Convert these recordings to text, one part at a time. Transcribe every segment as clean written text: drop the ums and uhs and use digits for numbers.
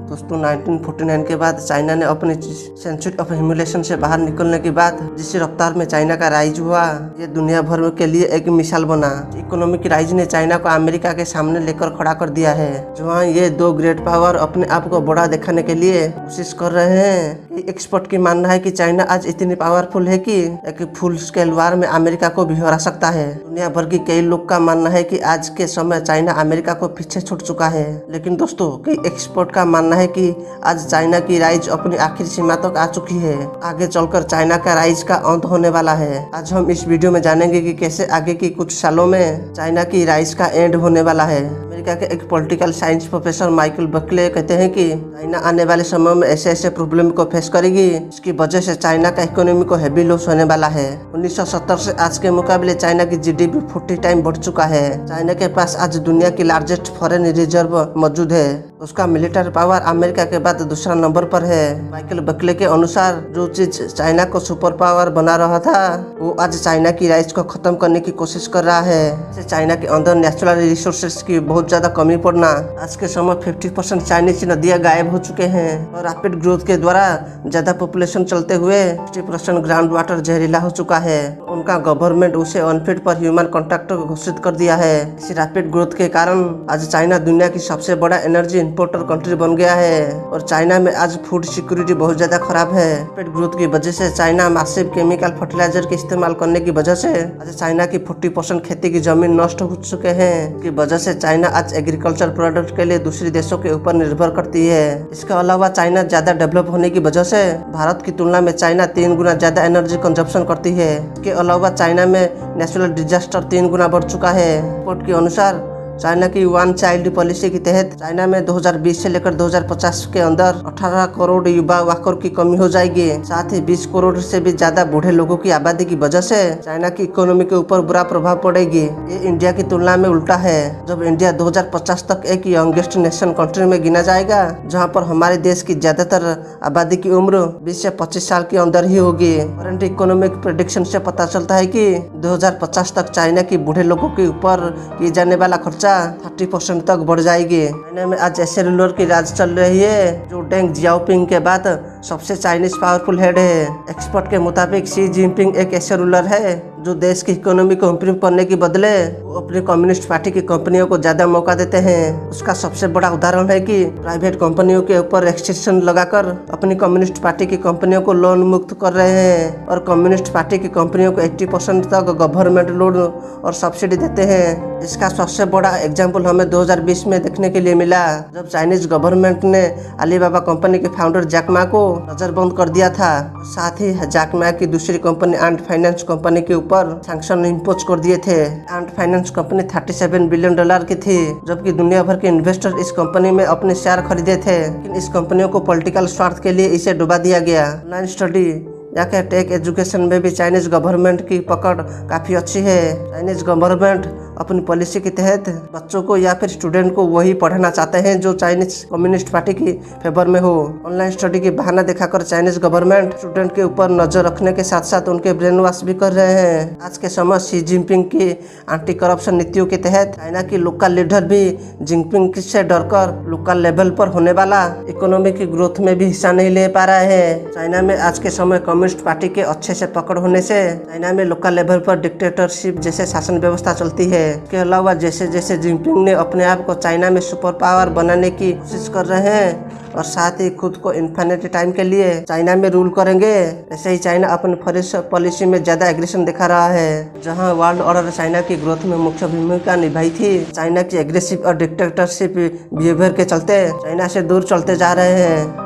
दोस्तों 1949 के बाद चाइना ने अपनी सेंचुरी ऑफ ह्यूमिलेशन से बाहर निकलने के बाद जिस रफ्तार में चाइना का राइज हुआ, ये दुनिया भर के लिए एक मिसाल बना। इकोनॉमिक राइज ने चाइना को अमेरिका के सामने लेकर खड़ा कर दिया है, जहाँ ये दो ग्रेट पावर अपने आप को बड़ा दिखाने के लिए कोशिश कर रहे हैं। एक्सपर्ट की मानना है कि चाइना आज इतनी पावरफुल है कि एक फुल स्केल वार में अमेरिका को भी हरा सकता है। दुनिया भर की कई लोग का मानना है कि आज के समय चाइना अमेरिका को पीछे छूट चुका है, लेकिन दोस्तों कई एक्सपर्ट का मानना है कि आज चाइना की राइज अपनी आखिरी सीमा तक आ चुकी है। आगे चलकर चाइना का राइज का अंत होने वाला है। आज हम इस वीडियो में जानेंगे कि कैसे आगे की कुछ सालों में चाइना की राइज का एंड होने वाला है। अमेरिका के एक political science professor Michael Buckley कहते हैं कि चाइना आने वाले समय में ऐसे ऐसे प्रॉब्लम को फेस करेगी, इसकी वजह से चाइना का इकोनॉमी को हैवी लॉस होने वाला है। 1970 से आज के मुकाबले चाइना की जीडीपी 40 टाइम बढ़ चुका है। चाइना के पास आज दुनिया की लार्जेस्ट फॉरेन रिजर्व मौजूद है। उसका मिलिट्री पावर अमेरिका के बाद दूसरा नंबर पर है। माइकल बकले के अनुसार जो चीज चाइना को सुपर पावर बना रहा था, वो आज चाइना की राइज को खत्म करने की कोशिश कर रहा है। चाइना के अंदर नेचुरल रिसोर्सेज की बहुत ज्यादा कमी पड़ना, आज के समय 50% चाइनीज नदियां गायब हो चुके हैं और रैपिड ग्रोथ के द्वारा ज्यादा पॉपुलेशन चलते हुए 50% ग्राउंड वाटर जहरीला हो चुका है। उनका गवर्नमेंट उसे अनफिट पर ह्यूमन कॉन्टैक्ट घोषित कर दिया है। इसी रैपिड ग्रोथ के कारण आज चाइना दुनिया की सबसे बड़ा एनर्जी इंपोर्टर कंट्री बन गया है और चाइना में आज फूड सिक्योरिटी बहुत ज्यादा खराब है। रैपिड ग्रोथ की वजह से चाइना मासिव केमिकल फर्टिलाइजर के इस्तेमाल करने की वजह से आज चाइना की 40% खेती की जमीन नष्ट हो चुके हैं, की वजह से चाइना आज एग्रीकल्चर प्रोडक्ट के लिए दूसरे देशों के ऊपर निर्भर करती है। इसके अलावा चाइना ज्यादा डेवलप होने की वजह से भारत की तुलना में चाइना 3 गुना ज्यादा एनर्जी कंजप्शन करती है। इसके अलावा चाइना में नेचुरल डिजास्टर 3 गुना बढ़ चुका है। रिपोर्ट के अनुसार चाइना की वन चाइल्ड पॉलिसी के तहत चाइना में 2020 से लेकर 2050 के अंदर 18 करोड़ युवा वाकर की कमी हो जाएगी। साथ ही 20 करोड़ से भी ज्यादा बूढ़े लोगों की आबादी की वजह से चाइना की इकोनॉमी के ऊपर बुरा प्रभाव पड़ेगी। ये इंडिया की तुलना में उल्टा है। जब इंडिया 2050 तक एक यंगेस्ट नेशन कंट्री में गिना जाएगा, जहाँ पर हमारे देश की ज्यादातर आबादी की उम्र 20 से 25 साल के अंदर ही होगी। करंट इकोनॉमिक प्रेडिक्शन से पता चलता है कि 2050 तक चाइना की बूढ़े लोगों के ऊपर किए जाने वाला खर्चा 30% तक बढ़ जाएगी। चाइना में आज ऐसे रूलर की राज चल रही है जो डेंग जियाओपिंग के बाद सबसे चाइनीज पावरफुल हेड है। एक्सपर्ट के मुताबिक शी जिनपिंग एक ऐसे रूलर है जो देश की इकोनॉमी को इम्प्रूव करने के बदले वो अपनी कम्युनिस्ट पार्टी की कंपनियों को ज्यादा मौका देते हैं। उसका सबसे बड़ा उदाहरण है कि प्राइवेट कंपनियों के ऊपर रेस्ट्रिक्शन लगाकर अपनी कम्युनिस्ट पार्टी की कंपनियों को लोन मुक्त कर रहे हैं और कम्युनिस्ट पार्टी की कंपनियों को 80% तक गवर्नमेंट लोन और सब्सिडी देते हैं। इसका सबसे बड़ा एग्जाम्पल हमें 2020 में देखने के लिए मिला, जब चाइनीज गवर्नमेंट ने अलीबाबा कंपनी के फाउंडर जैक मा को नजरबंद कर दिया था। साथ ही जैक मा की दूसरी कंपनी एंट फाइनेंस कंपनी के ऊपर सैंक्शन इम्पोज कर दिए थे। एंट फाइनेंस कंपनी $37 बिलियन की थी, जबकि दुनिया भर के इन्वेस्टर इस कंपनी में अपने शेयर खरीदे थे, लेकिन इस कंपनियों को पॉलिटिकल स्वार्थ के लिए इसे डुबा दिया गया। ऑनलाइन स्टडी या के टेक एजुकेशन में भी चाइनीज गवर्नमेंट की पकड़ काफी अच्छी है। चाइनीज गवर्नमेंट अपनी पॉलिसी के तहत बच्चों को या फिर स्टूडेंट को वही पढ़ाना चाहते हैं जो चाइनीज कम्युनिस्ट पार्टी की फेवर में हो। ऑनलाइन स्टडी की बहाना दिखाकर चाइनीज गवर्नमेंट स्टूडेंट के ऊपर नजर रखने के साथ साथ उनके ब्रेन वॉश भी कर रहे हैं। आज के समय शी जिनपिंग की एंटी करप्शन नीतियों के तहत चाइना की लोकल लीडर भी जिनपिंग से डरकर लोकल लेवल पर होने वाला इकोनॉमी की ग्रोथ में भी हिस्सा नहीं ले पा रहे हैं। चाइना में आज के समय कम्युनिस्ट पार्टी के अच्छे से पकड़ होने से चाइना में लोकल लेवल पर डिक्टेटरशिप जैसे शासन व्यवस्था चलती है। इसके अलावा जैसे जैसे जिनपिंग ने अपने आप को चाइना में सुपर पावर बनाने की कोशिश कर रहे हैं और साथ ही खुद को इन्फिनिटी टाइम के लिए चाइना में रूल करेंगे, ऐसे ही चाइना अपनी फॉरेन पॉलिसी में ज्यादा एग्रेशन दिखा रहा है। जहां वर्ल्ड ऑर्डर चाइना की ग्रोथ में मुख्य भूमिका निभाई थी, चाइना की एग्रेसिव और डिक्टेटरशिप बिहेवियर के चलते चाइना से दूर चलते जा रहे हैं।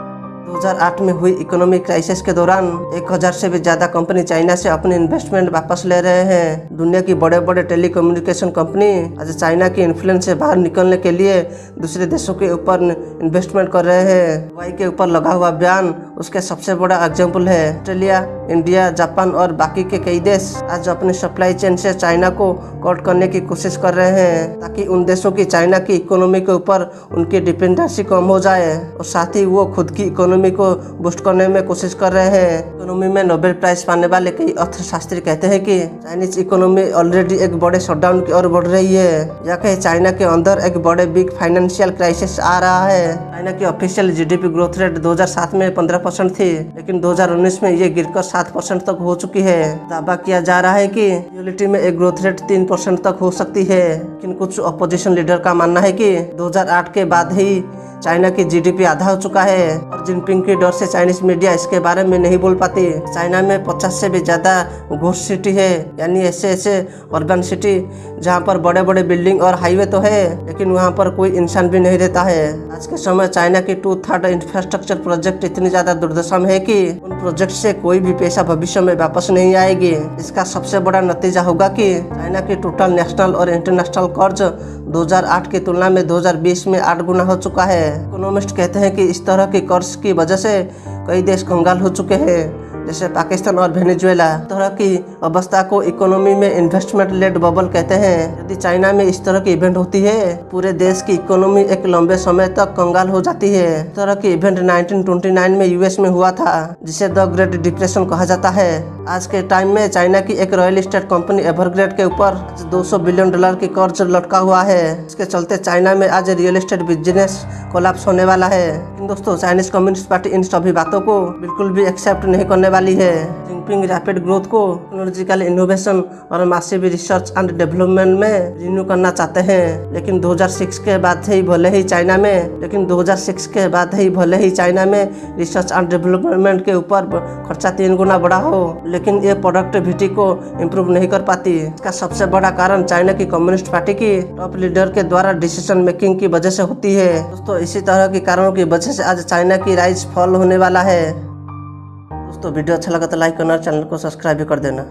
2008 में हुई इकोनॉमिक क्राइसिस के दौरान 1000 से भी ज्यादा कंपनी चाइना से अपनी इन्वेस्टमेंट वापस ले रहे हैं। दुनिया की बड़े बड़े टेलीकम्युनिकेशन कंपनी आज चाइना की इन्फ्लुएंस से बाहर निकलने के लिए दूसरे देशों के ऊपर इन्वेस्टमेंट कर रहे हैं। वाई के ऊपर लगा हुआ बयान उसके सबसे बड़ा एग्जाम्पल है। ऑस्ट्रेलिया, इंडिया, जापान और बाकी के कई देश आज अपनी सप्लाई चेन से चाइना को कट करने की कोशिश कर रहे हैं, ताकि उन देशों की चाइना की इकोनॉमी के ऊपर उनकी डिपेंडेंसी कम हो जाए और साथ ही वो खुद की इकोनॉमी को बूस्ट करने में कोशिश कर रहे हैं। इकोनॉमी में नोबेल प्राइज पाने वाले कई अर्थशास्त्री कहते हैं कि चाइनीज इकोनॉमी ऑलरेडी एक बड़े शटडाउन की ओर बढ़ रही है, या कहीं चाइना के अंदर एक बड़े बिग फाइनेंशियल क्राइसिस आ रहा है। चाइना की ऑफिशियल जीडीपी ग्रोथ रेट 2007 में 15% थी, लेकिन 2019 में ये गिरकर 7% तक हो चुकी है। दावा किया जा रहा है कि रियलिटी में एक ग्रोथ रेट 3% तक हो सकती है, लेकिन कुछ अपोजिशन लीडर का मानना है कि 2008 के बाद ही चाइना की जीडीपी आधा हो चुका है और जिनपिंग के डर से चाइनीज मीडिया इसके बारे में नहीं बोल पाती। चाइना में 50 से भी ज्यादा घोस्ट सिटी है, यानी ऐसे अर्बन सिटी जहाँ पर बड़े बड़े बिल्डिंग और हाईवे तो है, लेकिन वहाँ पर कोई इंसान भी नहीं रहता है। आज के समय चाइना की 2/3 इंफ्रास्ट्रक्चर प्रोजेक्ट इतनी ज्यादा दुर्दशा में है कि उन प्रोजेक्ट से कोई भी पैसा भविष्य में वापस नहीं आएगी। इसका सबसे बड़ा नतीजा होगा कि चाइना की टोटल नेशनल और इंटरनेशनल कर्ज 2008 की तुलना में 2020 में 8 गुना हो चुका है। इकोनॉमिस्ट कहते हैं कि इस तरह के कर्ज की वजह से कई देश कंगाल हो चुके हैं, जैसे पाकिस्तान और वेनेजुएला। इस तरह की अवस्था को इकोनॉमी में इन्वेस्टमेंट लेड बबल कहते हैं। यदि चाइना में इस तरह की इवेंट होती है, पूरे देश की इकोनॉमी एक लंबे समय तक कंगाल हो जाती है। इस तरह की इवेंट 1929 में यूएस में हुआ था, जिसे द ग्रेट डिप्रेशन कहा जाता है। आज के टाइम में चाइना की एक रॉयल एस्टेट कंपनी एवरग्रेड के ऊपर $200 बिलियन की कर्ज लटका हुआ है। इसके चलते चाइना में आज रियल एस्टेट बिजनेस कोलैप्स होने वाला है। लेकिन दोस्तों, चाइनीज कम्युनिस्ट पार्टी इन सभी बातों को बिल्कुल भी एक्सेप्ट नहीं करने वाली है। जिनपिंग रैपिड ग्रोथ को टेक्नोलॉजिकल इनोवेशन और मासिव रिसर्च एंड डेवलपमेंट में रिन्यू करना चाहते हैं, लेकिन 2006 के बाद ही भले ही चाइना में रिसर्च एंड डेवलपमेंट के ऊपर खर्चा 3 गुना बढ़ा हो, लेकिन ये प्रोडक्टिविटी को इम्प्रूव नहीं कर पाती। इसका सबसे बड़ा कारण चाइना की कम्युनिस्ट पार्टी की टॉप लीडर के द्वारा डिसीजन मेकिंग की वजह से होती है। दोस्तों, इसी तरह के कारणों की वजह से आज चाइना की राइज फॉल होने वाला है। दोस्तों, वीडियो अच्छा लगा तो लाइक करना, चैनल को सब्सक्राइब भी कर देना।